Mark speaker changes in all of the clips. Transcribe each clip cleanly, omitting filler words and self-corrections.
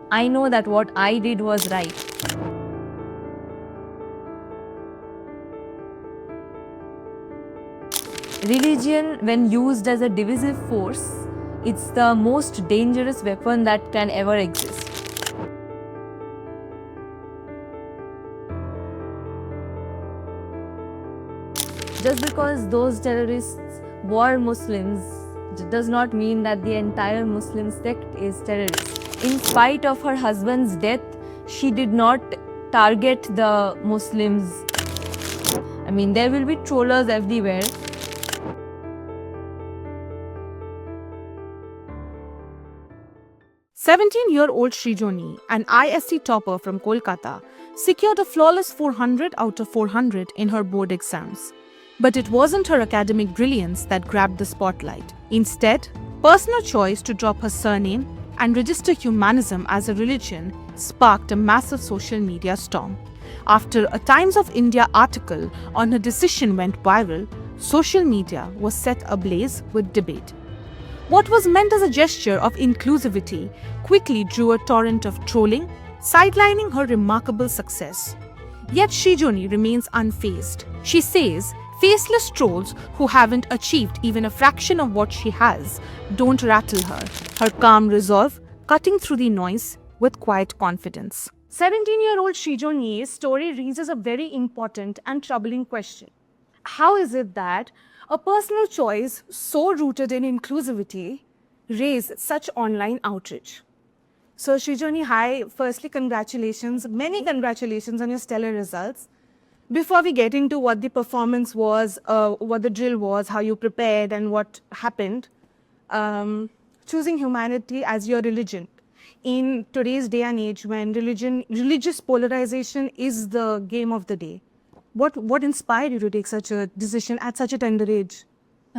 Speaker 1: I know that what I did was right. Religion, when used as a divisive force, it's the most dangerous weapon that can ever exist. Just because those terrorists were Muslims does not mean that the entire Muslim sect is terrorist. In spite of her husband's death, she did not target the Muslims. I mean, there will be trollers everywhere.
Speaker 2: 17-year-old Srijoni, an ISC topper from Kolkata, secured a flawless 400 out of 400 in her board exams. But it wasn't her academic brilliance that grabbed the spotlight. Instead, personal choice to drop her surname and register humanism as a religion sparked a massive social media storm. After a Times of India article on her decision went viral, social media was set ablaze with debate. What was meant as a gesture of inclusivity quickly drew a torrent of trolling, sidelining her remarkable success. Yet Srijoni remains unfazed. She says, faceless trolls who haven't achieved even a fraction of what she has don't rattle her. Her calm resolve cutting through the noise with quiet confidence. 17-year-old Srijoni's story raises a very important and troubling question. How is it that a personal choice so rooted in inclusivity raised such online outrage? So Srijoni, hi, firstly congratulations, many congratulations on your stellar results. Before we get into what the performance was, what the drill was, how you prepared and what happened, choosing humanity as your religion in today's day and age when religious polarization is the game of the day. What inspired you to take such a decision at such a tender age?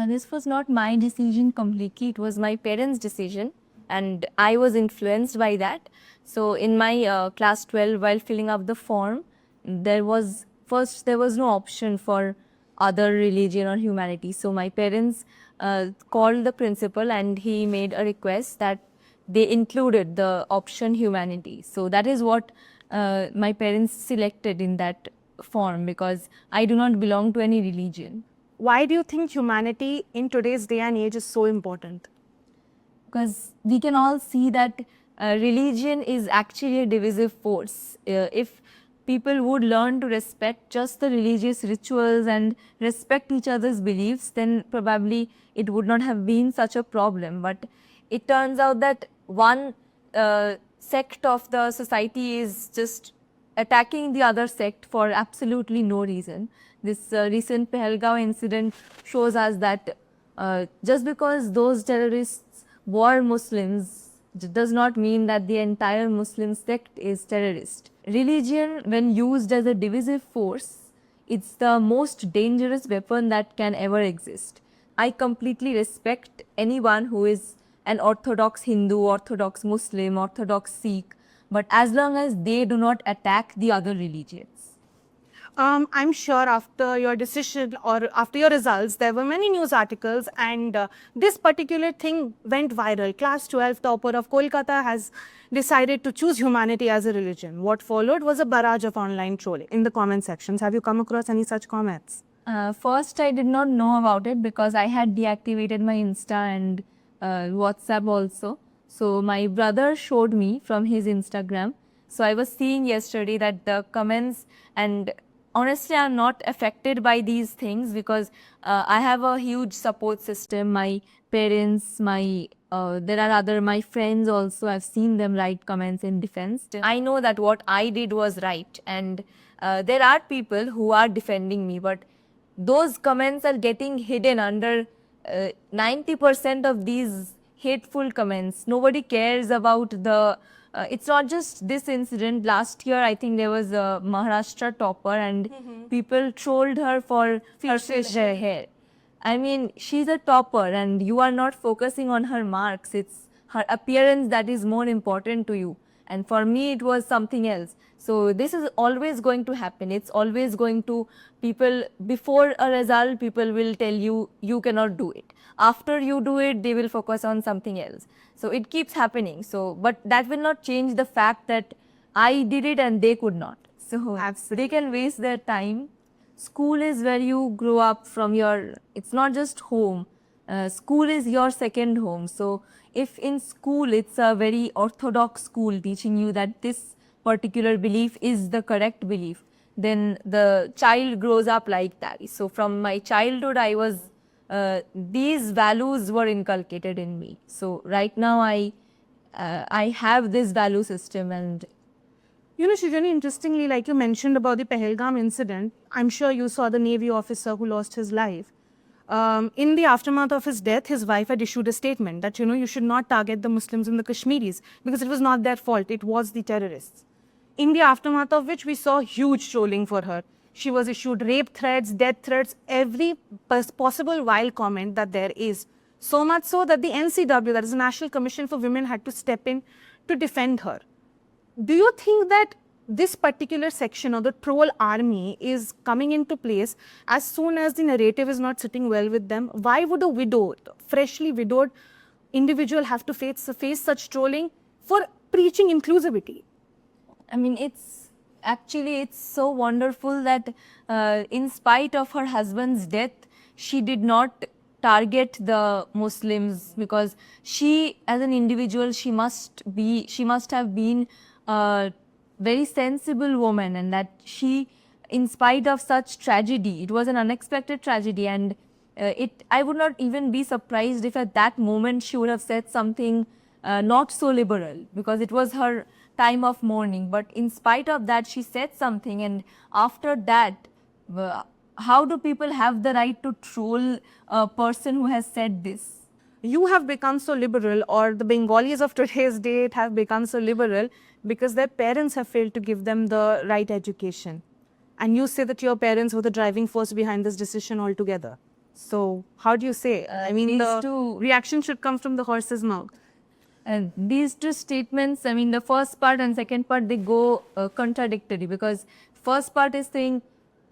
Speaker 1: This was not my decision completely, it was my parents' decision, and I was influenced by that. So, in my class 12, while filling up the form, there was no option for other religion or humanity. So, my parents called the principal and he made a request that they included the option humanity. So, that is what my parents selected in that form because I do not belong to any religion.
Speaker 2: Why do you think humanity in today's day and age is so important?
Speaker 1: Because we can all see that religion is actually a divisive force. If people would learn to respect just the religious rituals and respect each other's beliefs, then probably it would not have been such a problem. But it turns out that one sect of the society is just attacking the other sect for absolutely no reason. This recent Pahalgaon incident shows us that just because those terrorists were Muslims does not mean that the entire Muslim sect is terrorist. Religion, when used as a divisive force, it's the most dangerous weapon that can ever exist. I completely respect anyone who is an Orthodox Hindu, Orthodox Muslim, Orthodox Sikh, but as long as they do not attack the other religions.
Speaker 2: I'm sure after your decision or after your results, there were many news articles and this particular thing went viral. Class 12 topper of Kolkata has decided to choose humanity as a religion. What followed was a barrage of online trolling in the comment sections. Have you come across any such comments?
Speaker 1: First, I did not know about it because I had deactivated my Insta and WhatsApp also. So, my brother showed me from his Instagram. So, I was seeing yesterday that the comments, and honestly, I'm not affected by these things because I have a huge support system. My parents, there are other my friends also. I've seen them write comments in defense. I know that what I did was right, and there are people who are defending me, but those comments are getting hidden under 90% of these hateful comments. Nobody cares about the it's not just this incident. Last year, I think there was a Maharashtra topper and people trolled her for her facial hair. I mean, she's a topper and you are not focusing on her marks. It's her appearance that is more important to you. and for me it was something else. So this is always going to happen. It's always going to, people before a result, people will tell you you cannot do it. After you do it, they will focus on something else. So it keeps happening. So, but that will not change the fact that I did it and they could not. So they can waste their time. School is where you grow up from your, it's not just home. School is your second home. So if in school it's a very orthodox school teaching you that this particular belief is the correct belief, then the child grows up like that. So from my childhood, I was, these values were inculcated in me. So right now I have this value system. And
Speaker 2: You know, Srijani, interestingly, like you mentioned about the Pahalgam incident, I'm sure you saw the Navy officer who lost his life. In the aftermath of his death, his wife had issued a statement that, you know, you should not target the Muslims and the Kashmiris because it was not their fault, it was the terrorists. In the aftermath of which we saw huge trolling for her. She was issued rape threats, death threats, every possible vile comment that there is. So much so that the NCW, that is the National Commission for Women, had to step in to defend her. Do you think that this particular section of the troll army is coming into place as soon as the narrative is not sitting well with them? Why would a widow, freshly widowed individual have to face such trolling for preaching inclusivity?
Speaker 1: I mean, it's so wonderful that in spite of her husband's death, she did not target the Muslims, because she, as an individual, she must have been a very sensible woman, and that she, in spite of such tragedy, it was an unexpected tragedy, and I would not even be surprised if at that moment she would have said something not so liberal, because it was her time of mourning. But in spite of that, she said something, and after that, how do people have the right to troll a person who has said this?
Speaker 2: You have become so liberal, or the Bengalis of today's date have become so liberal because their parents have failed to give them the right education. And you say that your parents were the driving force behind this decision altogether. So how do you say? I mean, the reaction should come from the horse's mouth.
Speaker 1: And these two statements, I mean, the first part and second part, they go contradictory, because first part is saying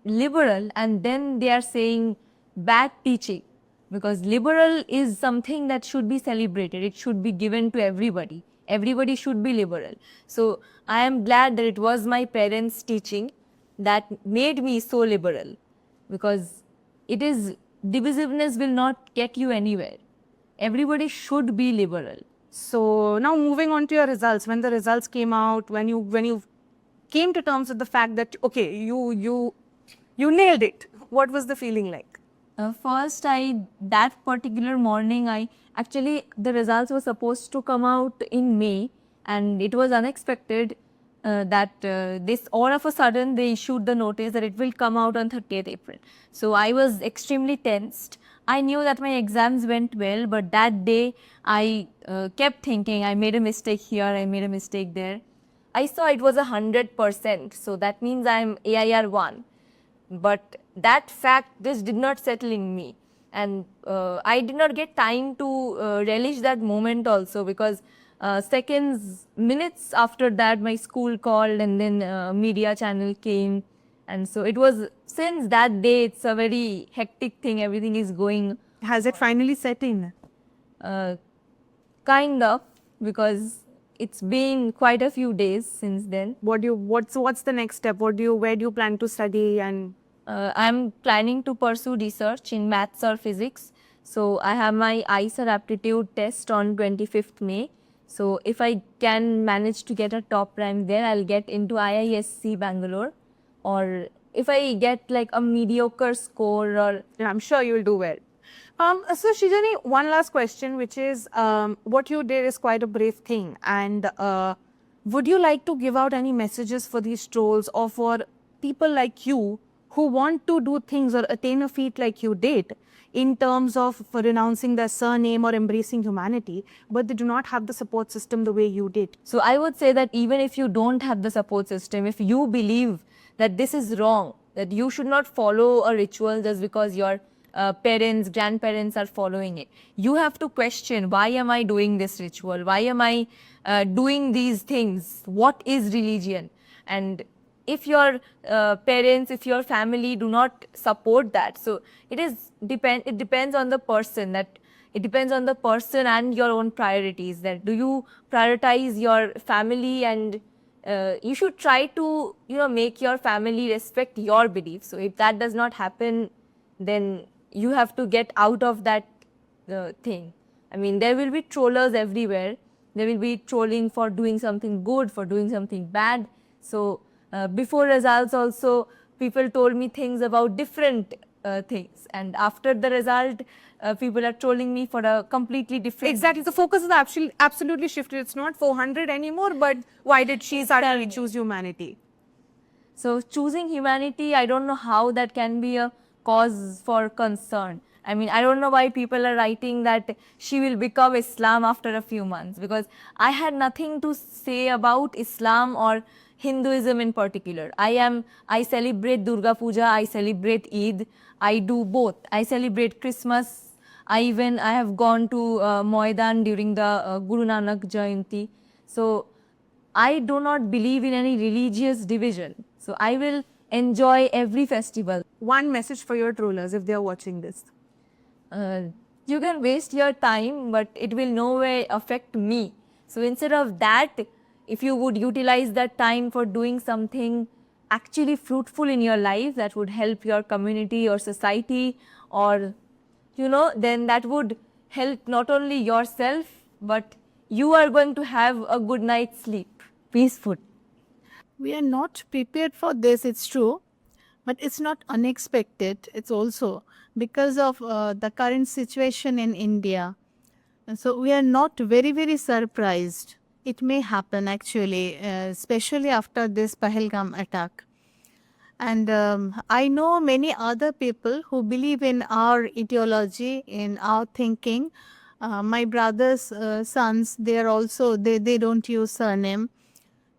Speaker 1: liberal and then they are saying bad teaching, because liberal is something that should be celebrated. It should be given to everybody. Everybody should be liberal. So I am glad that it was my parents' teaching that made me so liberal, because it is, divisiveness will not get you anywhere. Everybody should be liberal.
Speaker 2: So now moving on to your results, when the results came out, when you came to terms with the fact that, okay, you nailed it, what was the feeling like?
Speaker 1: First, that particular morning, the results were supposed to come out in May, and it was unexpected that this, all of a sudden, they issued the notice that it will come out on 30th April. So I was extremely tensed. I knew that my exams went well, but that day I kept thinking, I made a mistake here, I made a mistake there. I saw it was 100%, so that means I am AIR 1. But that fact, this did not settle in me. And I did not get time to relish that moment also, because minutes after that, my school called and then media channel came. And so it was, since that day, it's a very hectic thing. Everything is going.
Speaker 2: Has it finally set in?
Speaker 1: Kind of, because it's been quite a few days since then.
Speaker 2: What's the next step? Where do you plan to study? And
Speaker 1: I'm planning to pursue research in maths or physics. So I have my ICER aptitude test on 25th May. So if I can manage to get a top rank there, I'll get into IISc Bangalore. Or if I get like a mediocre score, or
Speaker 2: yeah, I'm sure you'll do well. So Srijani, one last question, which is, what you did is quite a brave thing. And would you like to give out any messages for these trolls, or for people like you who want to do things or attain a feat like you did, in terms of renouncing their surname or embracing humanity, but they do not have the support system the way you did?
Speaker 1: So I would say that even if you don't have the support system, if you believe that this is wrong, that you should not follow a ritual just because your parents, grandparents are following it. You have to question, why am I doing this ritual? Why am I doing these things? What is religion? And if your parents, if your family do not support that, so it depends on the person, that it depends on the person and your own priorities, that do you prioritize your family, and you should try to make your family respect your beliefs. So if that does not happen, then you have to get out of that thing. I mean, there will be trollers everywhere. There will be trolling for doing something good, for doing something bad. So before results also, people told me things about different things, and after the result, people are trolling me for a completely different.
Speaker 2: Exactly. The focus is absolutely shifted. It's not 400 anymore, but why did she suddenly choose humanity?
Speaker 1: So choosing humanity, I don't know how that can be a cause for concern. I mean, I don't know why people are writing that she will become Islam after a few months, because I had nothing to say about Islam or Hinduism in particular. I celebrate Durga Puja, I celebrate Eid, I do both. I celebrate Christmas. I have gone to Moidan during the Guru Nanak Jayanti. So I do not believe in any religious division. So I will enjoy every festival.
Speaker 2: One message for your trollers if they are watching this.
Speaker 1: You can waste your time, but it will no way affect me. So instead of that, if you would utilize that time for doing something actually fruitful in your life that would help your community or society, or then that would help not only yourself, but you are going to have a good night's sleep, peaceful.
Speaker 3: We are not prepared for this, it's true, but it's not unexpected. It's also because of the current situation in India. And so we are not very, very surprised. It may happen actually, especially after this Pahalgam attack. And I know many other people who believe in our ideology, in our thinking. My brother's sons, they are also, they don't use surname.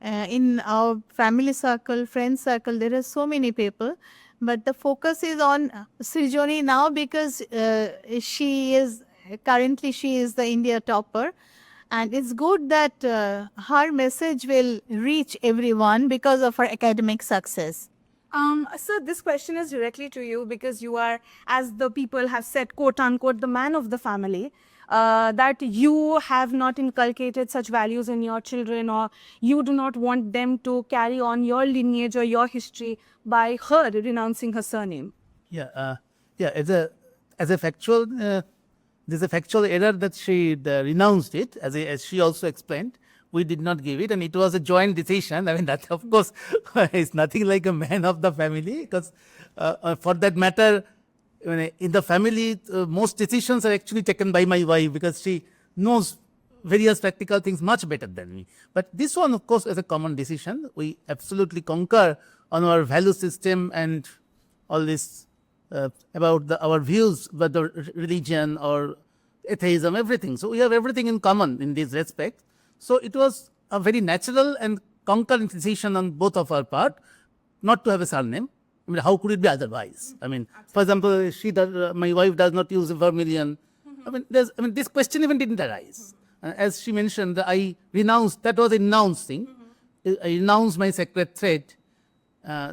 Speaker 3: In our family circle, friend circle, there are so many people. But the focus is on Srijoni now because currently she is the India topper. And it's good that her message will reach everyone because of her academic success.
Speaker 2: Sir, this question is directly to you because you are, as the people have said, quote unquote, the man of the family. That you have not inculcated such values in your children, or you do not want them to carry on your lineage or your history by her renouncing her surname.
Speaker 4: Yeah, as a factual, there's a factual error that she renounced it, as she also explained. We did not give it, and it was a joint decision. I mean, that of course is nothing like a man of the family, because for that matter, in the family, most decisions are actually taken by my wife because she knows various practical things much better than me. But this one, of course, is a common decision. We absolutely concur on our value system and all this about our views, whether religion or atheism, everything. So we have everything in common in this respect. So it was a very natural and concurrent decision on both of our part not to have a surname. I mean, how could it be otherwise? I mean, for example, my wife does not use vermilion. I mean, this question even didn't arise. As she mentioned, I renounced, that was a renouncing. I renounced my sacred thread,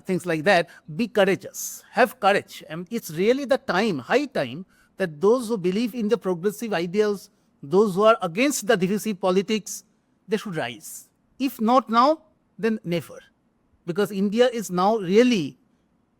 Speaker 4: things like that. Be courageous, have courage. And it's really the time, high time, that those who believe in the progressive ideals, those who are against the divisive politics, they should rise. If not now, then never. Because India is now really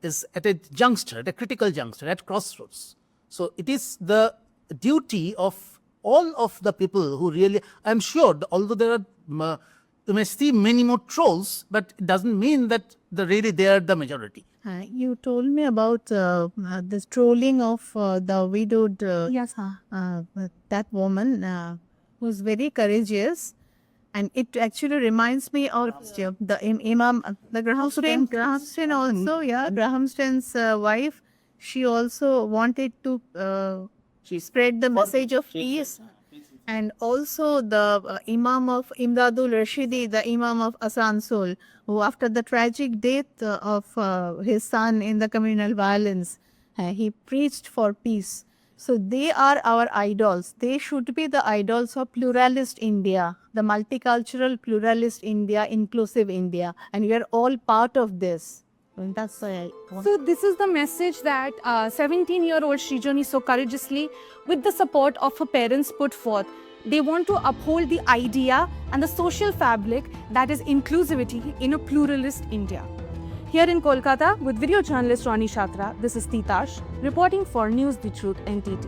Speaker 4: is at a juncture, at a critical juncture, at crossroads. So it is the duty of all of the people who really, I'm sure, although there are, you may see many more trolls, but it doesn't mean that they are the majority.
Speaker 3: You told me about this trolling of the widowed
Speaker 2: Yes.
Speaker 3: that woman who's very courageous. And it actually reminds me of the Imam, the Graham Strain also, yeah, Graham Strain's wife. She also wanted to spread the message of peace. And also the Imam of Imdadul Rashidi, the Imam of Asansol, who after the tragic death of his son in the communal violence, He preached for peace. So they are our idols. They should be the idols of pluralist India, the multicultural pluralist India, inclusive India. And we are all part of this. And that's why I want.
Speaker 2: So this is the message that 17-year-old Srijoni so courageously, with the support of her parents, put forth. They want to uphold the idea and the social fabric that is inclusivity in a pluralist India. Here in Kolkata, with video journalist Rani Shatra, this is Titash, reporting for News The Truth NTT.